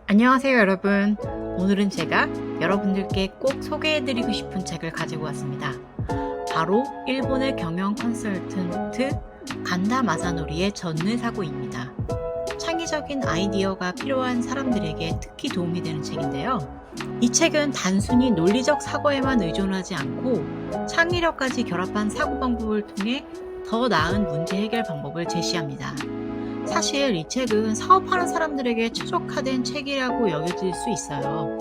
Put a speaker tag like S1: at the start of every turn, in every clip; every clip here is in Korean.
S1: 안녕하세요 여러분. 오늘은 제가 여러분들께 꼭 소개해드리고 싶은 책을 가지고 왔습니다. 바로 일본의 경영 컨설턴트 간다 마사노리의 전뇌사고입니다. 창의적인 아이디어가 필요한 사람들에게 특히 도움이 되는 책인데요. 이 책은 단순히 논리적 사고에만 의존하지 않고 창의력까지 결합한 사고 방법을 통해 더 나은 문제 해결 방법을 제시합니다. 사실 이 책은 사업하는 사람들에게 최적화된 책이라고 여겨질 수 있어요.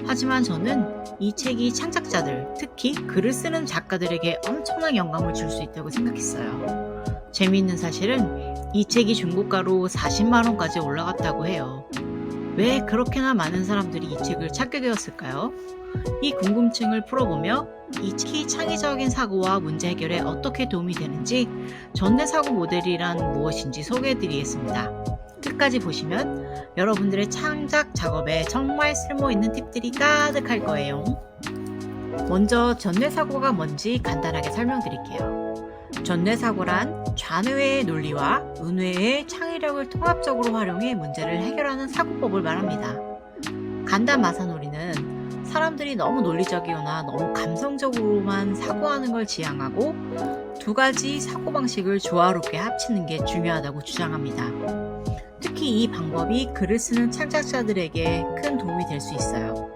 S1: 하지만 저는 이 책이 창작자들, 특히 글을 쓰는 작가들에게 엄청난 영감을 줄 수 있다고 생각했어요. 재미있는 사실은 이 책이 중고가로 40만 원까지 올라갔다고 해요. 왜 그렇게나 많은 사람들이 이 책을 찾게 되었을까요? 이 궁금증을 풀어보며 이 책이 창의적인 사고와 문제 해결에 어떻게 도움이 되는지, 전뇌사고 모델이란 무엇인지 소개해드리겠습니다. 끝까지 보시면 여러분들의 창작 작업에 정말 쓸모있는 팁들이 가득할 거예요. 먼저 전뇌사고가 뭔지 간단하게 설명드릴게요. 전뇌사고란 좌뇌의 논리와 우뇌의 창의력을 통합적으로 활용해 문제를 해결하는 사고법을 말합니다. 간다 마사노리는 사람들이 너무 논리적이거나 너무 감성적으로만 사고하는 걸 지향하고 두 가지 사고방식을 조화롭게 합치는 게 중요하다고 주장합니다. 특히 이 방법이 글을 쓰는 창작자들에게 큰 도움이 될 수 있어요.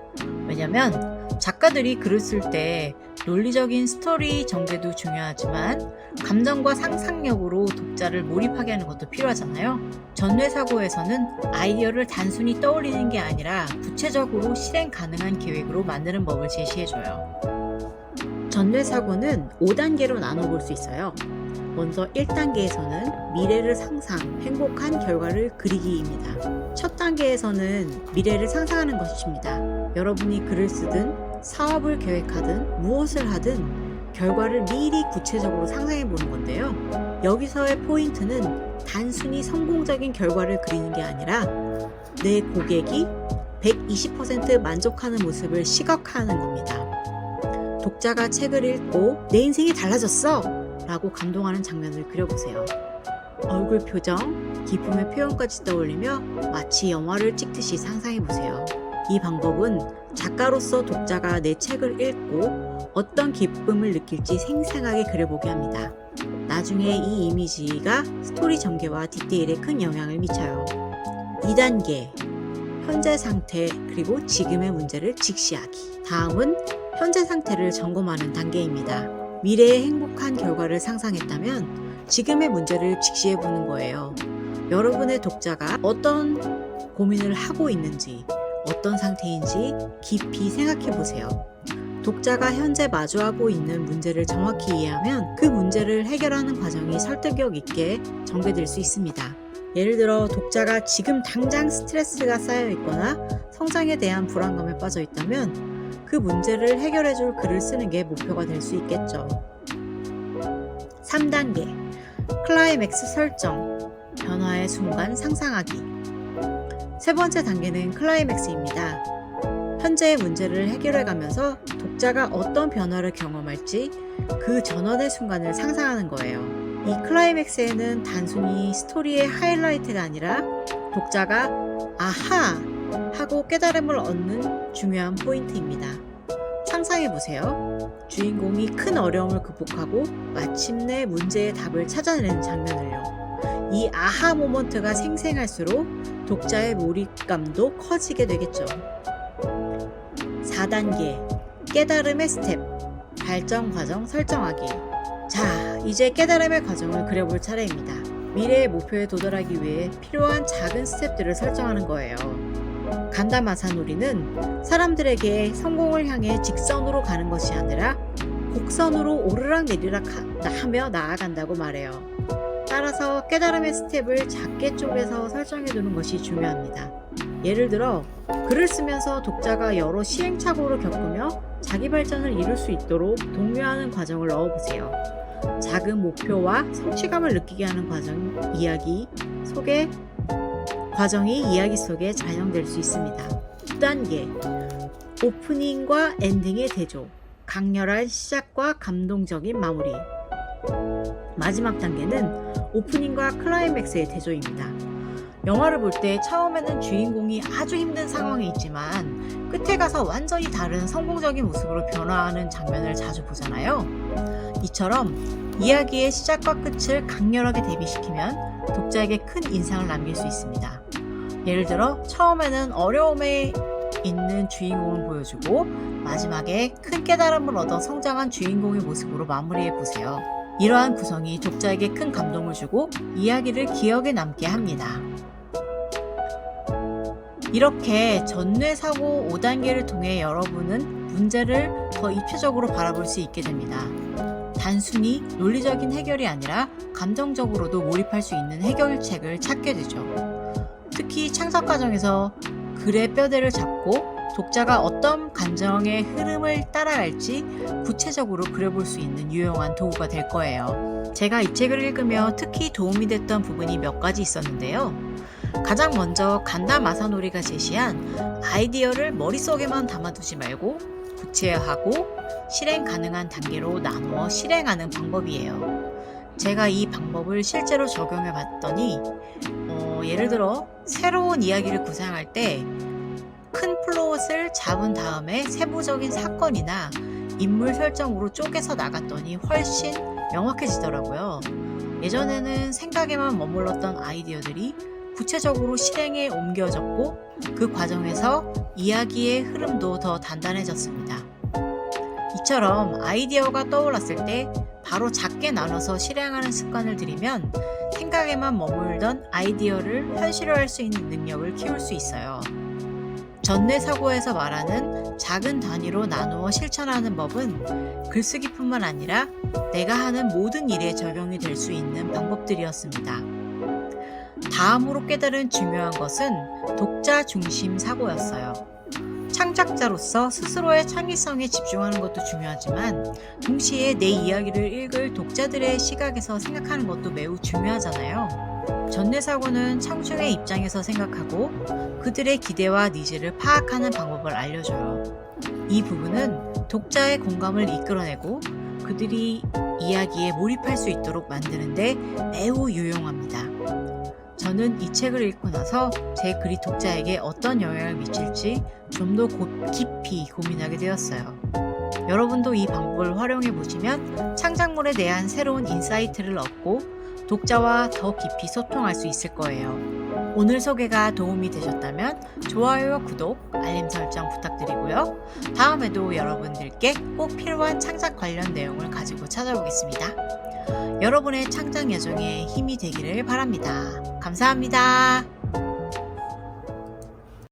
S1: 왜냐면 작가들이 글을 쓸 때 논리적인 스토리 전개도 중요하지만 감정과 상상력으로 독자를 몰입하게 하는 것도 필요하잖아요. 전뇌사고에서는 아이디어를 단순히 떠올리는 게 아니라 구체적으로 실행 가능한 계획으로 만드는 법을 제시해줘요. 전뇌사고는 5단계로 나눠볼 수 있어요. 먼저 1단계에서는 미래를 상상, 행복한 결과를 그리기입니다. 첫 단계에서는 미래를 상상하는 것입니다. 여러분이 글을 쓰든 사업을 계획하든 무엇을 하든 결과를 미리 구체적으로 상상해 보는 건데요. 여기서의 포인트는 단순히 성공적인 결과를 그리는 게 아니라 내 고객이 120% 만족하는 모습을 시각화하는 겁니다. 독자가 책을 읽고 내 인생이 달라졌어! 라고 감동하는 장면을 그려보세요. 얼굴 표정, 기쁨의 표현까지 떠올리며 마치 영화를 찍듯이 상상해보세요. 이 방법은 작가로서 독자가 내 책을 읽고 어떤 기쁨을 느낄지 생생하게 그려보게 합니다. 나중에 이 이미지가 스토리 전개와 디테일에 큰 영향을 미쳐요. 2단계, 현재 상태 그리고 지금의 문제를 직시하기. 다음은 현재 상태를 점검하는 단계입니다. 미래의 행복한 결과를 상상했다면 지금의 문제를 직시해보는 거예요. 여러분의 독자가 어떤 고민을 하고 있는지, 어떤 상태인지 깊이 생각해보세요. 독자가 현재 마주하고 있는 문제를 정확히 이해하면 그 문제를 해결하는 과정이 설득력 있게 전개될 수 있습니다. 예를 들어 독자가 지금 당장 스트레스가 쌓여 있거나 성장에 대한 불안감에 빠져 있다면 그 문제를 해결해줄 글을 쓰는 게 목표가 될 수 있겠죠. 3단계, 클라이맥스 설정, 변화의 순간 상상하기. 세 번째 단계는 클라이맥스입니다. 현재의 문제를 해결해가면서 독자가 어떤 변화를 경험할지 그 전환의 순간을 상상하는 거예요. 이 클라이맥스에는 단순히 스토리의 하이라이트가 아니라 독자가 아하! 하고 깨달음을 얻는 중요한 포인트입니다. 상상해보세요. 주인공이 큰 어려움을 극복하고 마침내 문제의 답을 찾아내는 장면을요. 이 아하 모먼트가 생생할수록 독자의 몰입감도 커지게 되겠죠. 4단계, 깨달음의 스텝, 발전 과정 설정하기. 자, 이제 깨달음의 과정을 그려볼 차례입니다. 미래의 목표에 도달하기 위해 필요한 작은 스텝들을 설정하는 거예요. 간다 마사노리는 사람들에게 성공을 향해 직선으로 가는 것이 아니라 곡선으로 오르락내리락 하며 나아간다고 말해요. 따라서 깨달음의 스텝을 작게 쪼개서 설정해두는 것이 중요합니다. 예를 들어 글을 쓰면서 독자가 여러 시행착오를 겪으며 자기 발전을 이룰 수 있도록 독려하는 과정을 넣어보세요. 작은 목표와 성취감을 느끼게 하는 과정이 이야기 속에 반영될 수 있습니다. 2단계, 오프닝과 엔딩의 대조, 강렬한 시작과 감동적인 마무리. 마지막 단계는 오프닝과 클라이맥스의 대조입니다. 영화를 볼 때 처음에는 주인공이 아주 힘든 상황에 있지만 끝에 가서 완전히 다른 성공적인 모습으로 변화하는 장면을 자주 보잖아요. 이처럼 이야기의 시작과 끝을 강렬하게 대비시키면 독자에게 큰 인상을 남길 수 있습니다. 예를 들어 처음에는 어려움에 있는 주인공을 보여주고 마지막에 큰 깨달음을 얻어 성장한 주인공의 모습으로 마무리해 보세요. 이러한 구성이 독자에게 큰 감동을 주고 이야기를 기억에 남게 합니다. 이렇게 전뇌사고 5단계를 통해 여러분은 문제를 더 입체적으로 바라볼 수 있게 됩니다. 단순히 논리적인 해결이 아니라 감정적으로도 몰입할 수 있는 해결책을 찾게 되죠. 특히 창작 과정에서 글의 뼈대를 잡고 독자가 어떤 감정의 흐름을 따라갈지 구체적으로 그려볼 수 있는 유용한 도구가 될 거예요. 제가 이 책을 읽으며 특히 도움이 됐던 부분이 몇 가지 있었는데요. 가장 먼저 간다 마사노리가 제시한 아이디어를 머릿속에만 담아두지 말고 구체화하고 실행 가능한 단계로 나누어 실행하는 방법이에요. 제가 이 방법을 실제로 적용해 봤더니 예를 들어 새로운 이야기를 구상할 때 큰 플롯을 잡은 다음에 세부적인 사건이나 인물 설정으로 쪼개서 나갔더니 훨씬 명확해지더라고요. 예전에는 생각에만 머물렀던 아이디어들이 구체적으로 실행에 옮겨졌고 그 과정에서 이야기의 흐름도 더 단단해졌습니다. 이처럼 아이디어가 떠올랐을 때 바로 작게 나눠서 실행하는 습관을 들이면 생각에만 머물던 아이디어를 현실화할 수 있는 능력을 키울 수 있어요. 전뇌사고에서 말하는 작은 단위로 나누어 실천하는 법은 글쓰기뿐만 아니라 내가 하는 모든 일에 적용이 될 수 있는 방법들이었습니다. 다음으로 깨달은 중요한 것은 독자 중심 사고였어요. 창작자로서 스스로의 창의성에 집중하는 것도 중요하지만 동시에 내 이야기를 읽을 독자들의 시각에서 생각하는 것도 매우 중요하잖아요. 전뇌사고는 청중의 입장에서 생각하고 그들의 기대와 니즈를 파악하는 방법을 알려줘요. 이 부분은 독자의 공감을 이끌어내고 그들이 이야기에 몰입할 수 있도록 만드는데 매우 유용합니다. 저는 이 책을 읽고 나서 제 글이 독자에게 어떤 영향을 미칠지 좀 더 깊이 고민하게 되었어요. 여러분도 이 방법을 활용해 보시면 창작물에 대한 새로운 인사이트를 얻고 독자와 더 깊이 소통할 수 있을 거예요. 오늘 소개가 도움이 되셨다면 좋아요와 구독, 알림 설정 부탁드리고요. 다음에도 여러분들께 꼭 필요한 창작 관련 내용을 가지고 찾아오겠습니다. 여러분의 창작 여정에 힘이 되기를 바랍니다. 감사합니다.